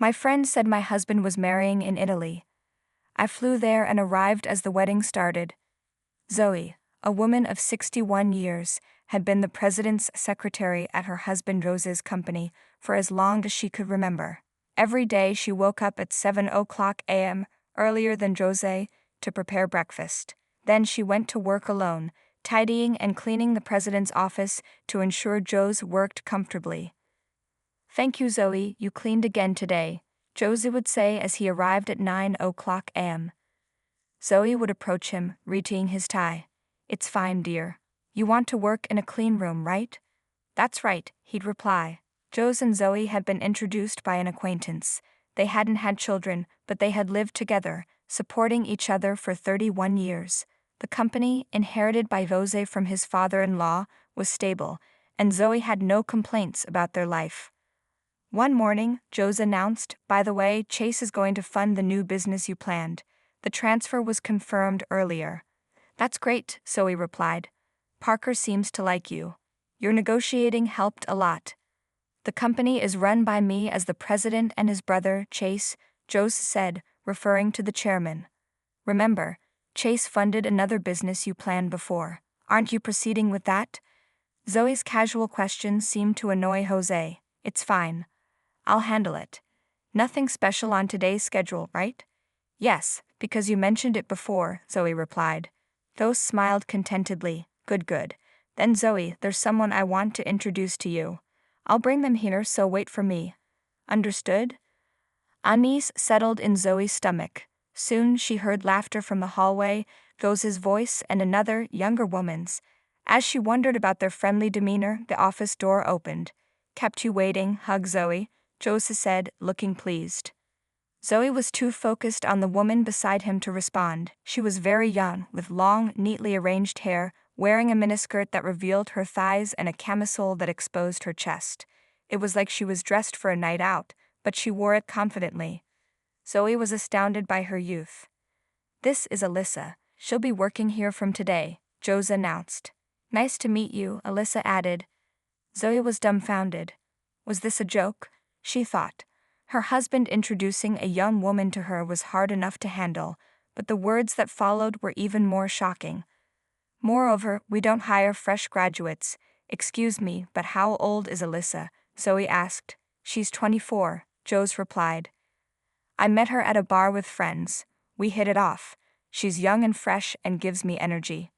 My friend said my husband was marrying in Italy. I flew there and arrived as the wedding started. Zoe, a woman of 61 years, had been the president's secretary at her husband Rose's company for as long as she could remember. Every day she woke up at 7 a.m., earlier than Jose, to prepare breakfast. Then she went to work alone, tidying and cleaning the president's office to ensure Jose worked comfortably. "Thank you, Zoe, you cleaned again today," Jose would say as he arrived at 9 a.m. Zoe would approach him, retying his tie. "It's fine, dear. You want to work in a clean room, right?" "That's right," he'd reply. Jose and Zoe had been introduced by an acquaintance. They hadn't had children, but they had lived together, supporting each other for 31 years. The company, inherited by Jose from his father-in-law, was stable, and Zoe had no complaints about their life. One morning, Jose announced, "By the way, Chase is going to fund the new business you planned. The transfer was confirmed earlier." "That's great," Zoe replied. "Parker seems to like you. Your negotiating helped a lot." "The company is run by me as the president and his brother, Chase," Jose said, referring to the chairman. "Remember, Chase funded another business you planned before. Aren't you proceeding with that?" Zoe's casual question seemed to annoy Jose. "It's fine. I'll handle it. Nothing special on today's schedule, right?" "Yes, because you mentioned it before," Zoe replied. Jose smiled contentedly. Good. Then Zoe, there's someone I want to introduce to you. I'll bring them here, so wait for me. Understood?" Unease settled in Zoe's stomach. Soon she heard laughter from the hallway, Jose's voice and another, younger woman's. As she wondered about their friendly demeanor, the office door opened. "Kept you waiting, hug Zoe," Jose said, looking pleased. Zoe was too focused on the woman beside him to respond. She was very young, with long, neatly arranged hair, wearing a miniskirt that revealed her thighs and a camisole that exposed her chest. It was like she was dressed for a night out, but she wore it confidently. Zoe was astounded by her youth. "This is Alyssa. She'll be working here from today," Jose announced. "Nice to meet you," Alyssa added. Zoe was dumbfounded. Was this a joke? She thought. Her husband introducing a young woman to her was hard enough to handle, but the words that followed were even more shocking. "Moreover, we don't hire fresh graduates." "Excuse me, but how old is Alyssa?" Zoe asked. "She's 24, Jose replied. "I met her at a bar with friends. We hit it off. She's young and fresh and gives me energy."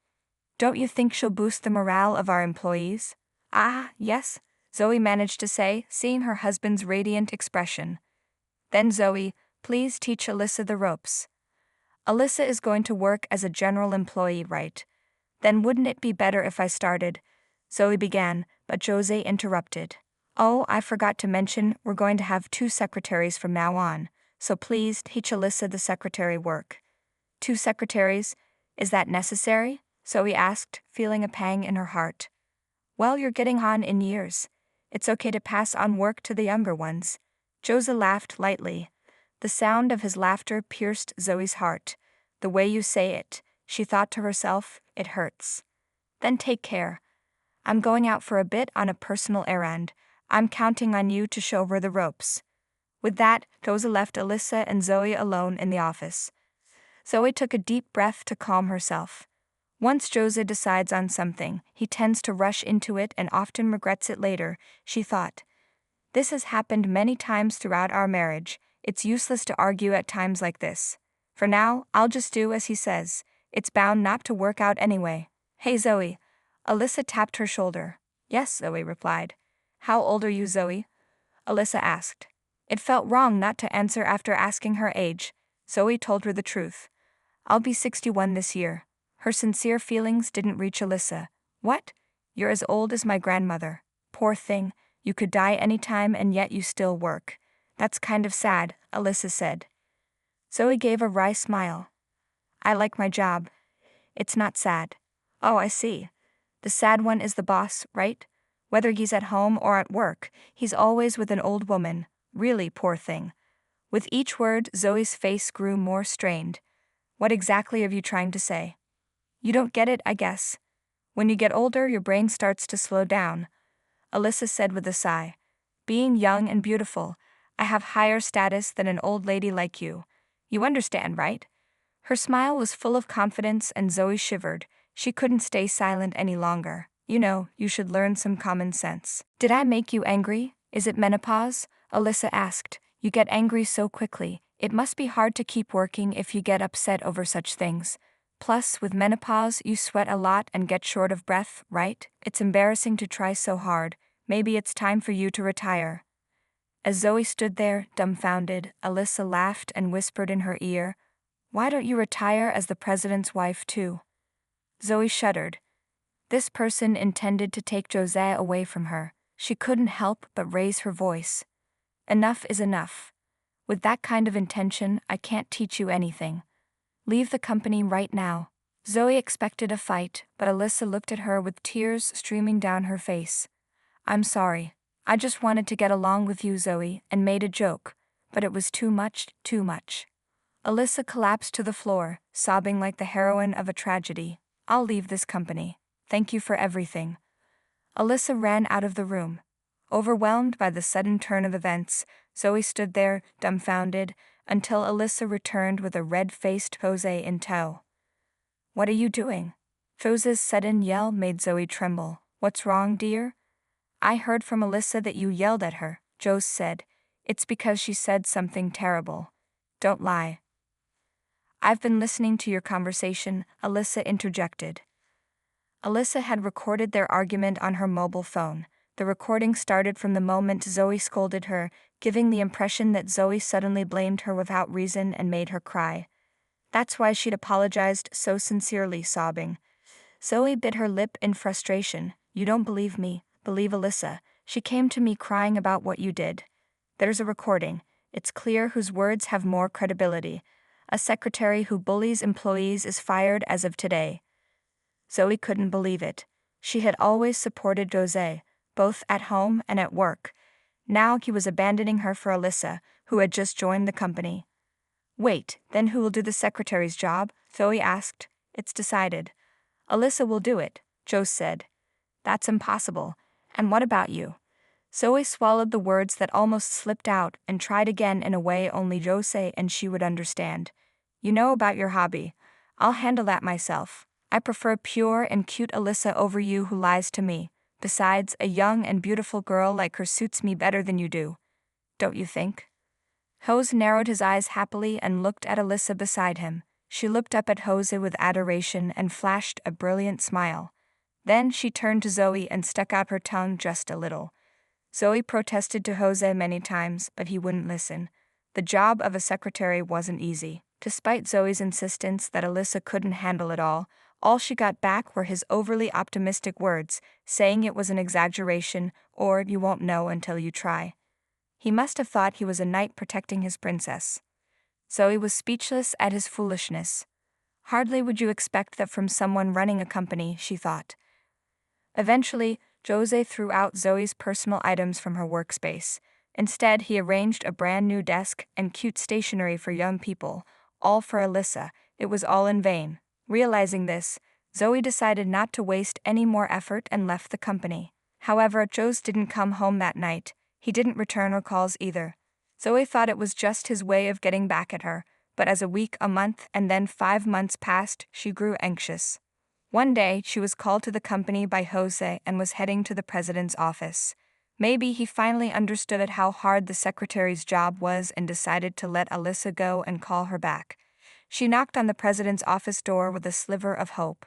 "Don't you think she'll boost the morale of our employees?" "Ah, yes," Zoe managed to say, seeing her husband's radiant expression. "Then Zoe, please teach Alyssa the ropes." "Alyssa is going to work as a general employee, right?" "Then wouldn't it be better if I started?" Zoe began, but Jose interrupted. "Oh, I forgot to mention, we're going to have 2 secretaries from now on, so please teach Alyssa the secretary work." 2 secretaries? Is that necessary?" Zoe asked, feeling a pang in her heart. "Well, you're getting on in years. It's okay to pass on work to the younger ones." Jose laughed lightly. The sound of his laughter pierced Zoe's heart. "The way you say it," she thought to herself, "it hurts." "Then take care. I'm going out for a bit on a personal errand. I'm counting on you to show her the ropes." With that, Jose left Alyssa and Zoe alone in the office. Zoe took a deep breath to calm herself. Once Jose decides on something, he tends to rush into it and often regrets it later, she thought. This has happened many times throughout our marriage. It's useless to argue at times like this. For now, I'll just do as he says. It's bound not to work out anyway. "Hey, Zoe." Alyssa tapped her shoulder. "Yes," Zoe replied. "How old are you, Zoe?" Alyssa asked. It felt wrong not to answer after asking her age. Zoe told her the truth. "I'll be 61 this year." Her sincere feelings didn't reach Alyssa. "What? You're as old as my grandmother. Poor thing. You could die any time and yet you still work. That's kind of sad," Alyssa said. Zoe gave a wry smile. "I like my job. It's not sad." "Oh, I see. The sad one is the boss, right? Whether he's at home or at work, he's always with an old woman. Really, poor thing." With each word, Zoe's face grew more strained. "What exactly are you trying to say?" "You don't get it, I guess. When you get older, your brain starts to slow down," Alyssa said with a sigh. "Being young and beautiful, I have higher status than an old lady like you. You understand, right? Her smile was full of confidence and Zoe shivered. She couldn't stay silent any longer. You know, you should learn some common sense. Did I make you angry? Is it menopause? Alyssa asked. You get angry so quickly. It must be hard to keep working if you get upset over such things. Plus, with menopause, you sweat a lot and get short of breath, right? It's embarrassing to try so hard. Maybe it's time for you to retire. As Zoe stood there, dumbfounded, Alyssa laughed and whispered in her ear, Why don't you retire as the president's wife too? Zoe shuddered. This person intended to take Jose away from her. She couldn't help but raise her voice. Enough is enough. With that kind of intention, I can't teach you anything. Leave the company right now. Zoe expected a fight, but Alyssa looked at her with tears streaming down her face. I'm sorry. I just wanted to get along with you, Zoe, and made a joke, but it was too much, too much. Alyssa collapsed to the floor, sobbing like the heroine of a tragedy. I'll leave this company. Thank you for everything. Alyssa ran out of the room. Overwhelmed by the sudden turn of events, Zoe stood there, dumbfounded, until Alyssa returned with a red-faced Jose in tow. What are you doing? Jose's sudden yell made Zoe tremble. What's wrong, dear? I heard from Alyssa that you yelled at her, Jose said. It's because she said something terrible. Don't lie. I've been listening to your conversation, Alyssa interjected. Alyssa had recorded their argument on her mobile phone. The recording started from the moment Zoe scolded her, giving the impression that Zoe suddenly blamed her without reason and made her cry. That's why she'd apologized so sincerely, sobbing. Zoe bit her lip in frustration. You don't believe me, believe Alyssa. She came to me crying about what you did. There's a recording. It's clear whose words have more credibility. A secretary who bullies employees is fired as of today. Zoe couldn't believe it. She had always supported Jose, both at home and at work. Now he was abandoning her for Alyssa, who had just joined the company. Wait, then who will do the secretary's job? Zoe asked. It's decided. Alyssa will do it, Jose said. That's impossible. And what about you? Zoe swallowed the words that almost slipped out and tried again in a way only Jose and she would understand. You know about your hobby. I'll handle that myself. I prefer pure and cute Alyssa over you who lies to me. Besides, a young and beautiful girl like her suits me better than you do. Don't you think? Jose narrowed his eyes happily and looked at Alyssa beside him. She looked up at Jose with adoration and flashed a brilliant smile. Then she turned to Zoe and stuck out her tongue just a little. Zoe protested to Jose many times, but he wouldn't listen. The job of a secretary wasn't easy. Despite Zoe's insistence that Alyssa couldn't handle it all she got back were his overly optimistic words, saying it was an exaggeration, or you won't know until you try. He must have thought he was a knight protecting his princess. Zoe was speechless at his foolishness. Hardly would you expect that from someone running a company, she thought. Eventually, Jose threw out Zoe's personal items from her workspace. Instead, he arranged a brand new desk and cute stationery for young people, all for Alyssa. It was all in vain. Realizing this, Zoe decided not to waste any more effort and left the company. However, Jose didn't come home that night. He didn't return her calls either. Zoe thought it was just his way of getting back at her, but as a week, a month, and then 5 months passed, she grew anxious. One day, she was called to the company by Jose and was heading to the president's office. Maybe he finally understood how hard the secretary's job was and decided to let Alyssa go and call her back. She knocked on the president's office door with a sliver of hope.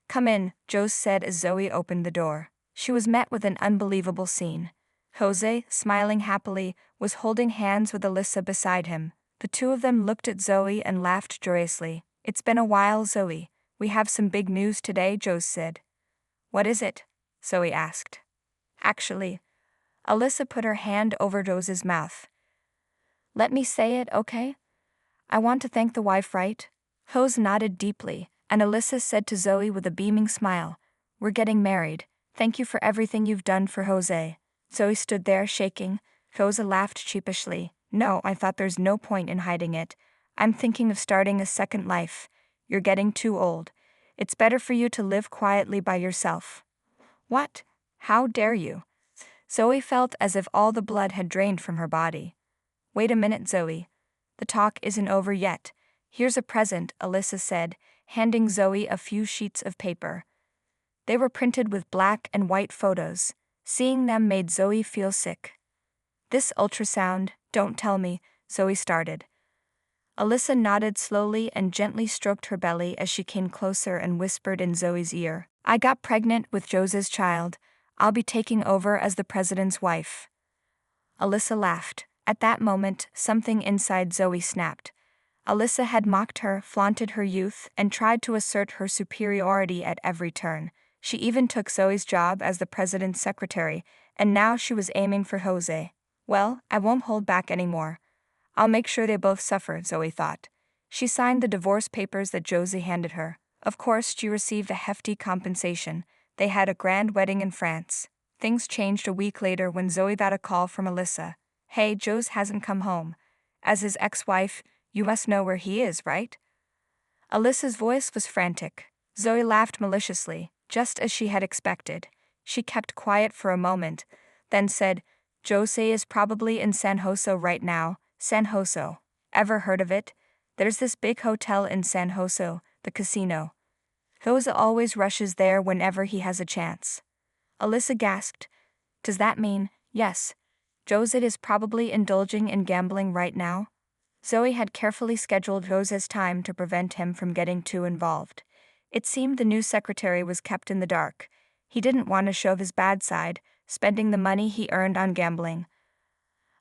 Come in, Jose said as Zoe opened the door. She was met with an unbelievable scene. Jose, smiling happily, was holding hands with Alyssa beside him. The two of them looked at Zoe and laughed joyously. It's been a while, Zoe. We have some big news today, Jose said. What is it? Zoe asked. Actually, Alyssa put her hand over Jose's mouth. Let me say it, okay? I want to thank the wife, right? Jose nodded deeply, and Alyssa said to Zoe with a beaming smile, We're getting married. Thank you for everything you've done for Jose. Zoe stood there, shaking. Jose laughed sheepishly. No, I thought there's no point in hiding it. I'm thinking of starting a second life. You're getting too old. It's better for you to live quietly by yourself. What? How dare you? Zoe felt as if all the blood had drained from her body. Wait a minute, Zoe. The talk isn't over yet. Here's a present, Alyssa said, handing Zoe a few sheets of paper. They were printed with black and white photos. Seeing them made Zoe feel sick. This ultrasound, don't tell me, Zoe started. Alyssa nodded slowly and gently stroked her belly as she came closer and whispered in Zoe's ear. I got pregnant with Jose's child. I'll be taking over as the president's wife. Alyssa laughed. At that moment, something inside Zoe snapped. Alyssa had mocked her, flaunted her youth, and tried to assert her superiority at every turn. She even took Zoe's job as the president's secretary, and now she was aiming for Jose. Well, I won't hold back anymore. I'll make sure they both suffer, Zoe thought. She signed the divorce papers that Josie handed her. Of course, she received a hefty compensation. They had a grand wedding in France. Things changed a week later when Zoe got a call from Alyssa. Hey, Jose hasn't come home. As his ex-wife, you must know where he is, right? Alyssa's voice was frantic. Zoe laughed maliciously, just as she had expected. She kept quiet for a moment, then said, Jose is probably in San Jose right now. San Jose. Ever heard of it? There's this big hotel in San Jose, the casino. Jose always rushes there whenever he has a chance. Alyssa gasped. Does that mean, yes, Jose is probably indulging in gambling right now? Zoe had carefully scheduled Jose's time to prevent him from getting too involved. It seemed the new secretary was kept in the dark. He didn't want to show his bad side, spending the money he earned on gambling.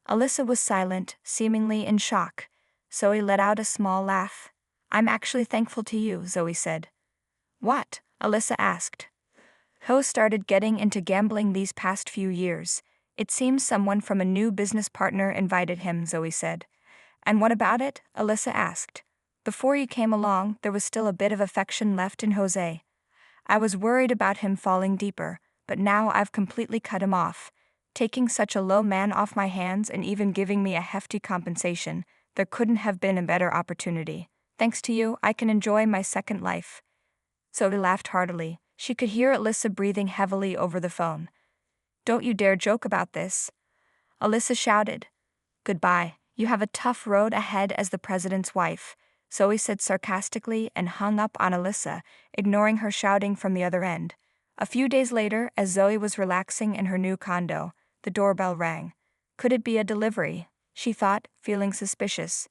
Alyssa was silent, seemingly in shock. Zoe let out a small laugh. I'm actually thankful to you, Zoe said. What? Alyssa asked. Ho started getting into gambling these past few years. It seems someone from a new business partner invited him, Zoe said. And what about it? Alyssa asked. Before you came along, there was still a bit of affection left in Jose. I was worried about him falling deeper, but now I've completely cut him off. Taking such a low man off my hands and even giving me a hefty compensation, there couldn't have been a better opportunity. Thanks to you, I can enjoy my second life. Zoe laughed heartily. She could hear Alyssa breathing heavily over the phone. Don't you dare joke about this. Alyssa shouted. Goodbye. You have a tough road ahead as the president's wife, Zoe said sarcastically and hung up on Alyssa, ignoring her shouting from the other end. A few days later, as Zoe was relaxing in her new condo, the doorbell rang. Could it be a delivery? She thought, feeling suspicious.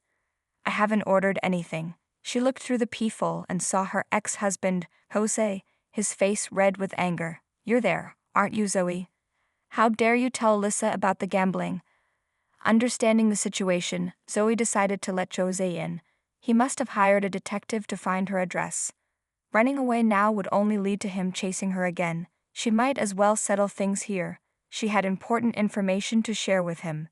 I haven't ordered anything. She looked through the peephole and saw her ex-husband, Jose, his face red with anger. You're there, aren't you, Zoe? How dare you tell Alyssa about the gambling? Understanding the situation, Zoe decided to let Jose in. He must have hired a detective to find her address. Running away now would only lead to him chasing her again. She might as well settle things here. She had important information to share with him.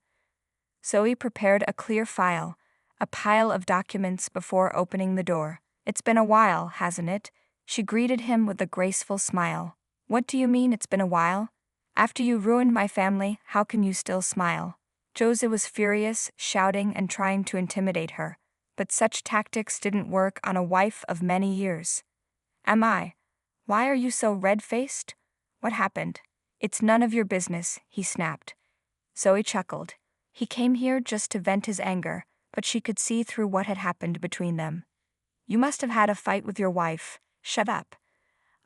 Zoe prepared a clear file, a pile of documents before opening the door. It's been a while, hasn't it? She greeted him with a graceful smile. What do you mean it's been a while? After you ruined my family, how can you still smile? Jose was furious, shouting and trying to intimidate her. But such tactics didn't work on a wife of many years. Am I? Why are you so red-faced? What happened? It's none of your business, he snapped. Zoe chuckled. He came here just to vent his anger, but she could see through what had happened between them. You must have had a fight with your wife. Shut up.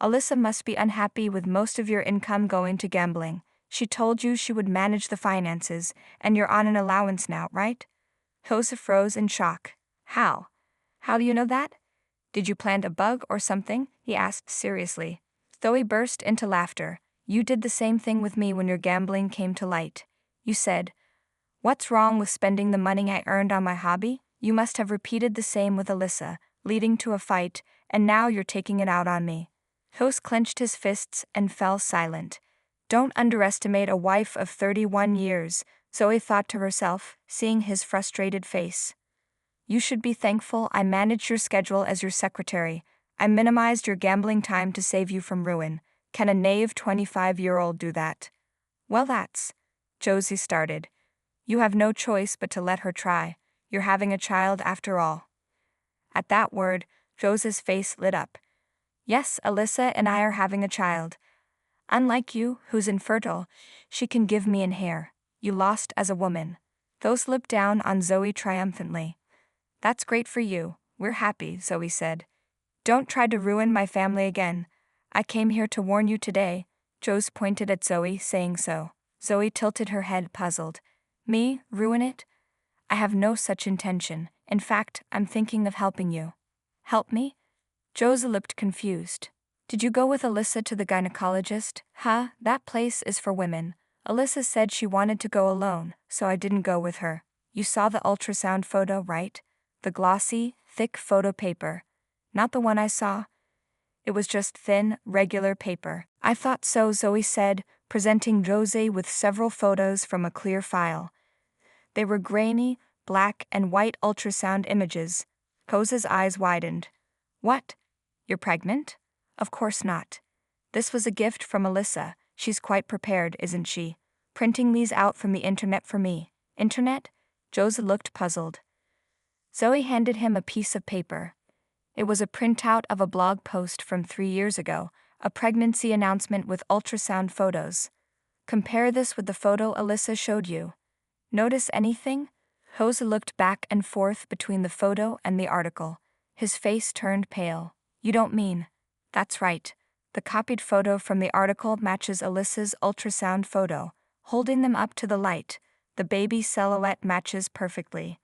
Alyssa must be unhappy with most of your income going to gambling. She told you she would manage the finances, and you're on an allowance now, right? Jose froze in shock. How? How do you know that? Did you plant a bug or something? He asked seriously. Zoe burst into laughter. You did the same thing with me when your gambling came to light. You said, what's wrong with spending the money I earned on my hobby? You must have repeated the same with Alyssa, leading to a fight, and now you're taking it out on me. Jose clenched his fists and fell silent. Don't underestimate a wife of 31 years, Zoe thought to herself, seeing his frustrated face. You should be thankful I managed your schedule as your secretary. I minimized your gambling time to save you from ruin. Can a naive 25-year-old do that? Well, that's... Josie started. You have no choice but to let her try. You're having a child after all. At that word, Jose's face lit up. Yes, Alyssa and I are having a child. Unlike you, who's infertile, she can give me an heir. You lost as a woman. Those looked down on Zoe triumphantly. That's great for you, we're happy, Zoe said. Don't try to ruin my family again. I came here to warn you today. Jose pointed at Zoe, saying so. Zoe tilted her head, puzzled. Me, ruin it? I have no such intention. In fact, I'm thinking of helping you. Help me? Jose looked confused. Did you go with Alyssa to the gynecologist? Huh, that place is for women. Alyssa said she wanted to go alone, so I didn't go with her. You saw the ultrasound photo, right? The glossy, thick photo paper. Not the one I saw. It was just thin, regular paper. I thought so, Zoe said, presenting Jose with several photos from a clear file. They were grainy, black and white ultrasound images. Jose's eyes widened. What? You're pregnant? Of course not. This was a gift from Alyssa. She's quite prepared, isn't she? Printing these out from the internet for me. Internet? Jose looked puzzled. Zoe handed him a piece of paper. It was a printout of a blog post from 3 years ago, a pregnancy announcement with ultrasound photos. Compare this with the photo Alyssa showed you. Notice anything? Jose looked back and forth between the photo and the article. His face turned pale. You don't mean? That's right. The copied photo from the article matches Alyssa's ultrasound photo. Holding them up to the light, the baby silhouette matches perfectly.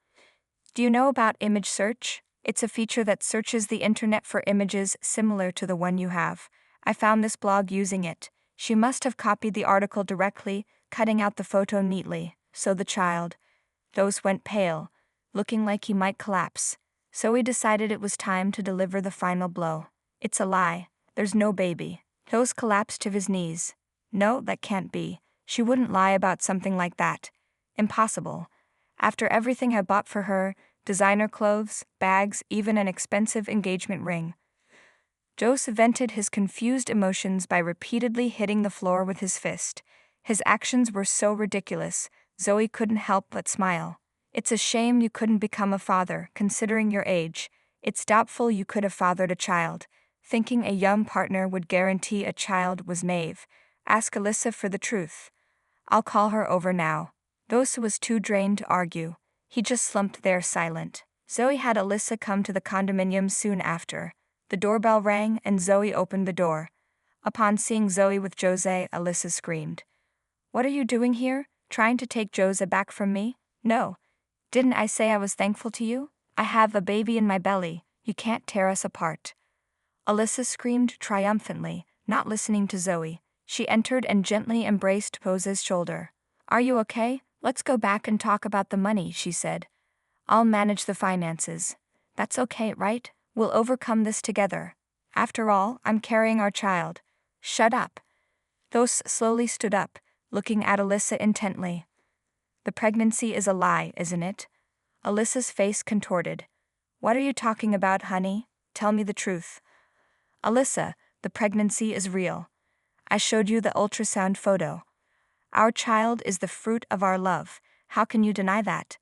Do you know about image search? It's a feature that searches the internet for images similar to the one you have. I found this blog using it. She must have copied the article directly, cutting out the photo neatly. So the child. Jose went pale, looking like he might collapse. So he decided it was time to deliver the final blow. It's a lie. There's no baby. Jose collapsed to his knees. No, that can't be. She wouldn't lie about something like that. Impossible. After everything I bought for her, designer clothes, bags, even an expensive engagement ring. Jose vented his confused emotions by repeatedly hitting the floor with his fist. His actions were so ridiculous, Zoe couldn't help but smile. It's a shame you couldn't become a father, considering your age. It's doubtful you could have fathered a child. Thinking a young partner would guarantee a child was naive. Ask Alyssa for the truth. I'll call her over now. Jose was too drained to argue. He just slumped there silent. Zoe had Alyssa come to the condominium soon after. The doorbell rang and Zoe opened the door. Upon seeing Zoe with Jose, Alyssa screamed. What are you doing here? Trying to take Jose back from me? No. Didn't I say I was thankful to you? I have a baby in my belly. You can't tear us apart. Alyssa screamed triumphantly, not listening to Zoe. She entered and gently embraced Jose's shoulder. Are you okay? Let's go back and talk about the money, she said. I'll manage the finances. That's okay, right? We'll overcome this together. After all, I'm carrying our child. Shut up. Jose slowly stood up, looking at Alyssa intently. The pregnancy is a lie, isn't it? Alyssa's face contorted. What are you talking about, honey? Tell me the truth. Alyssa, the pregnancy is real. I showed you the ultrasound photo. Our child is the fruit of our love. How can you deny that?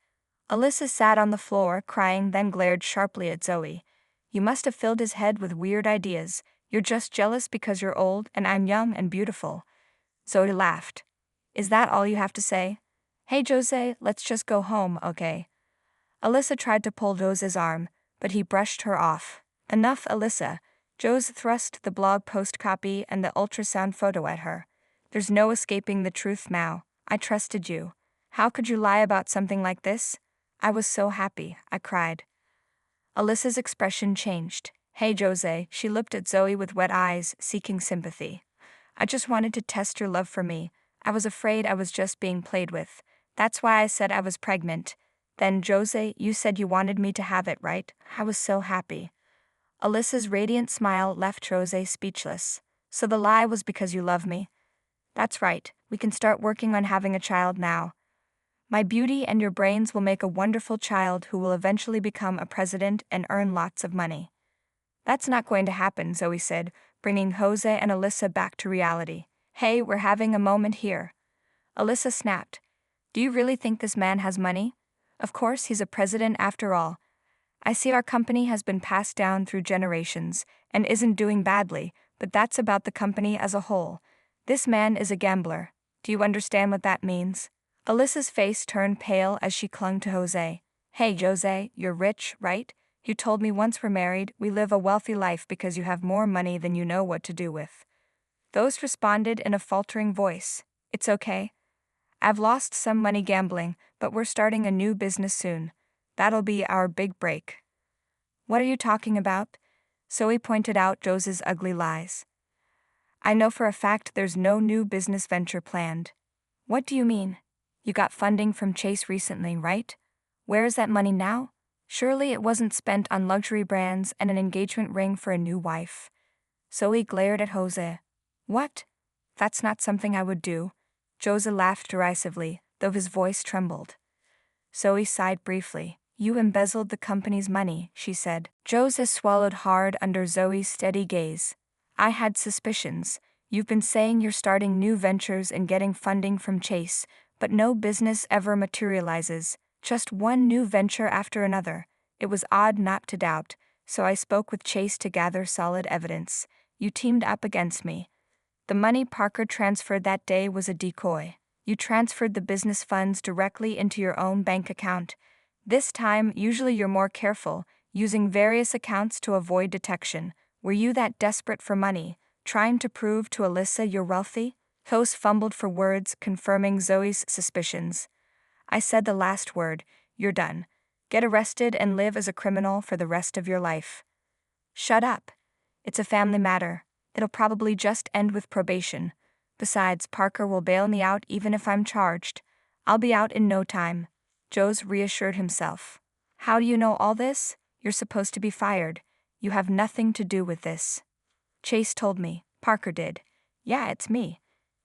Alyssa sat on the floor, crying, then glared sharply at Zoe. You must have filled his head with weird ideas. You're just jealous because you're old and I'm young and beautiful. Zoe laughed. Is that all you have to say? Hey Jose, let's just go home, okay? Alyssa tried to pull Jose's arm, but he brushed her off. Enough, Alyssa. Jose thrust the blog post copy and the ultrasound photo at her. There's no escaping the truth now. I trusted you. How could you lie about something like this? I was so happy, I cried. Alyssa's expression changed. Hey Jose, she looked at Zoe with wet eyes, seeking sympathy. I just wanted to test your love for me. I was afraid I was just being played with. That's why I said I was pregnant. Then, Jose, you said you wanted me to have it, right? I was so happy. Alyssa's radiant smile left Jose speechless. So the lie was because you love me? That's right. We can start working on having a child now. My beauty and your brains will make a wonderful child who will eventually become a president and earn lots of money. That's not going to happen, Zoe said, bringing Jose and Alyssa back to reality. Hey, we're having a moment here. Alyssa snapped. Do you really think this man has money? Of course, he's a president after all. I see our company has been passed down through generations and isn't doing badly, but that's about the company as a whole. This man is a gambler. Do you understand what that means? Alyssa's face turned pale as she clung to Jose. Hey Jose, you're rich, right? You told me once we're married, we live a wealthy life because you have more money than you know what to do with. Those responded in a faltering voice. It's okay. I've lost some money gambling, but we're starting a new business soon. That'll be our big break. What are you talking about? Zoe pointed out Jose's ugly lies. I know for a fact there's no new business venture planned. What do you mean? You got funding from Chase recently, right? Where is that money now? Surely it wasn't spent on luxury brands and an engagement ring for a new wife. Zoe glared at Jose. What? That's not something I would do. Jose laughed derisively, though his voice trembled. Zoe sighed briefly. You embezzled the company's money, she said. Jose swallowed hard under Zoe's steady gaze. I had suspicions. You've been saying you're starting new ventures and getting funding from Chase, but no business ever materializes, just one new venture after another. It was odd not to doubt, so I spoke with Chase to gather solid evidence. You teamed up against me. The money Parker transferred that day was a decoy. You transferred the business funds directly into your own bank account. This time, usually you're more careful, using various accounts to avoid detection. Were you that desperate for money, trying to prove to Alyssa you're wealthy? Jose fumbled for words, confirming Zoe's suspicions. I said the last word. You're done. Get arrested and live as a criminal for the rest of your life. Shut up. It's a family matter. It'll probably just end with probation. Besides, Parker will bail me out even if I'm charged. I'll be out in no time. Jose reassured himself. How do you know all this? You're supposed to be fired. You have nothing to do with this. Chase told me. Parker did. Yeah, it's me.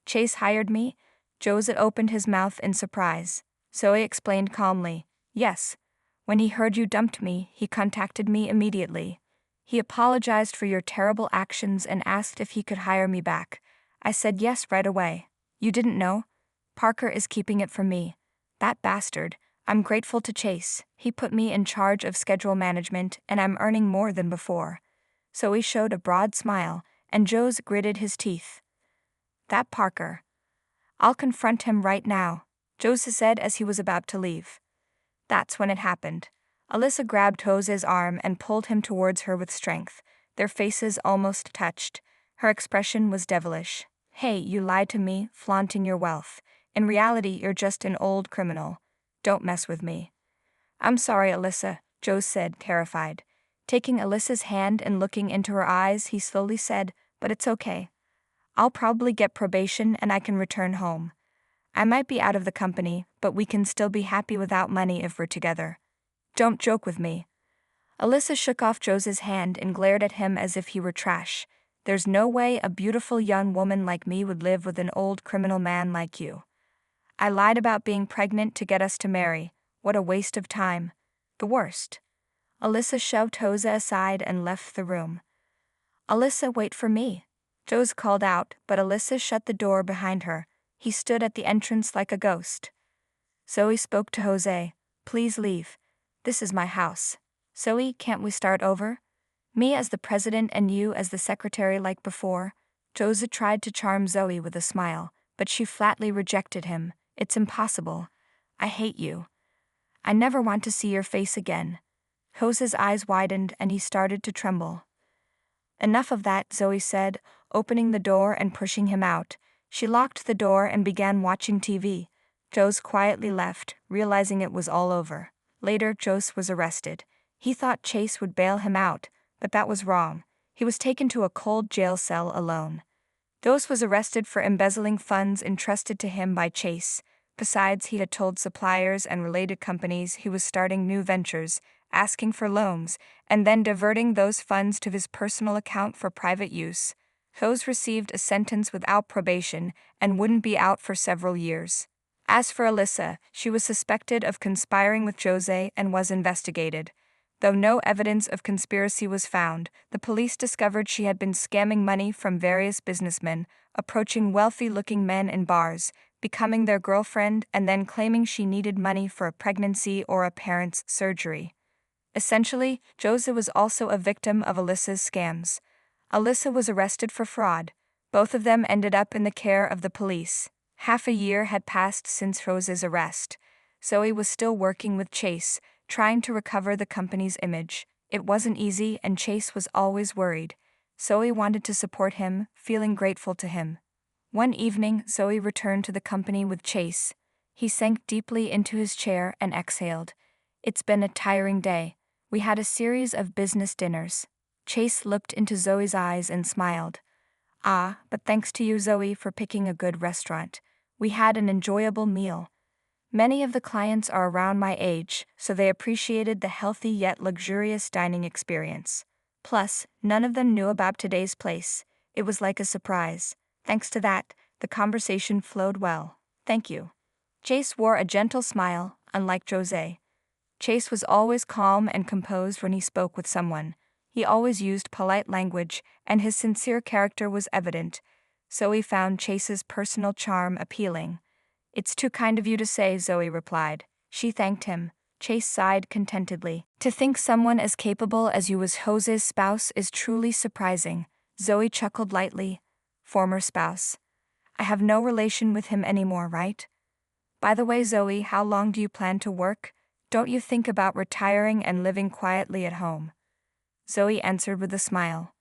Chase hired me? Jose opened his mouth in surprise. Zoe explained calmly. Yes. When he heard you dumped me, he contacted me immediately. He apologized for your terrible actions and asked if he could hire me back. I said yes right away. You didn't know? Parker is keeping it from me. That bastard. I'm grateful to Chase. He put me in charge of schedule management, and I'm earning more than before. So he showed a broad smile, and Jose gritted his teeth. That Parker. I'll confront him right now, Jose said as he was about to leave. That's when it happened. Alyssa grabbed Jose's arm and pulled him towards her with strength. Their faces almost touched. Her expression was devilish. Hey, you lied to me, flaunting your wealth. In reality, you're just an old criminal. Don't mess with me. I'm sorry, Alyssa, Jose said, terrified. Taking Alyssa's hand and looking into her eyes, he slowly said, but it's okay. I'll probably get probation and I can return home. I might be out of the company, but we can still be happy without money if we're together. Don't joke with me. Alyssa shook off Jose's hand and glared at him as if he were trash. There's no way a beautiful young woman like me would live with an old criminal man like you. I lied about being pregnant to get us to marry. What a waste of time. The worst. Alyssa shoved Jose aside and left the room. Alyssa, wait for me. Jose called out, but Alyssa shut the door behind her. He stood at the entrance like a ghost. Zoe spoke to Jose. Please leave. This is my house. Zoe, can't we start over? Me as the president and you as the secretary like before? Jose tried to charm Zoe with a smile, but she flatly rejected him. It's impossible. I hate you. I never want to see your face again. Jose's eyes widened and he started to tremble. Enough of that, Zoe said, opening the door and pushing him out. She locked the door and began watching TV. Jose quietly left, realizing it was all over. Later, Jose was arrested. He thought Chase would bail him out, but that was wrong. He was taken to a cold jail cell alone. Jose was arrested for embezzling funds entrusted to him by Chase. Besides, he had told suppliers and related companies he was starting new ventures, asking for loans, and then diverting those funds to his personal account for private use. Jose received a sentence without probation and wouldn't be out for several years. As for Alyssa, she was suspected of conspiring with Jose and was investigated. Though no evidence of conspiracy was found, the police discovered she had been scamming money from various businessmen, approaching wealthy-looking men in bars, becoming their girlfriend, and then claiming she needed money for a pregnancy or a parent's surgery. Essentially, Jose was also a victim of Alyssa's scams. Alyssa was arrested for fraud. Both of them ended up in the care of the police. Half a year had passed since Rose's arrest. Zoe was still working with Chase, trying to recover the company's image. It wasn't easy, and Chase was always worried. Zoe wanted to support him, feeling grateful to him. One evening, Zoe returned to the company with Chase. He sank deeply into his chair and exhaled. It's been a tiring day. We had a series of business dinners. Chase looked into Zoe's eyes and smiled. Ah, but thanks to you, Zoe, for picking a good restaurant. We had an enjoyable meal. Many of the clients are around my age, so they appreciated the healthy yet luxurious dining experience. Plus, none of them knew about today's place. It was like a surprise. Thanks to that, the conversation flowed well. Thank you. Chase wore a gentle smile, unlike Jose. Chase was always calm and composed when he spoke with someone. He always used polite language, and his sincere character was evident. Zoe found Chase's personal charm appealing. It's too kind of you to say, Zoe replied. She thanked him. Chase sighed contentedly. To think someone as capable as you was Jose's spouse is truly surprising. Zoe chuckled lightly. Former spouse. I have no relation with him anymore, right? By the way, Zoe, how long do you plan to work? Don't you think about retiring and living quietly at home? Zoe answered with a smile.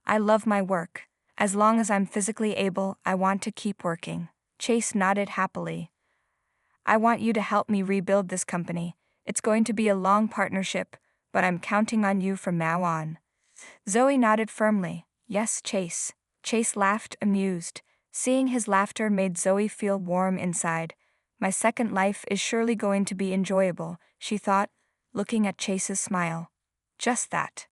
I love my work. As long as I'm physically able, I want to keep working. Chase nodded happily. I want you to help me rebuild this company. It's going to be a long partnership, but I'm counting on you from now on. Zoe nodded firmly. Yes, Chase. Chase laughed, amused. Seeing his laughter made Zoe feel warm inside. My second life is surely going to be enjoyable, she thought, looking at Chase's smile. Just that.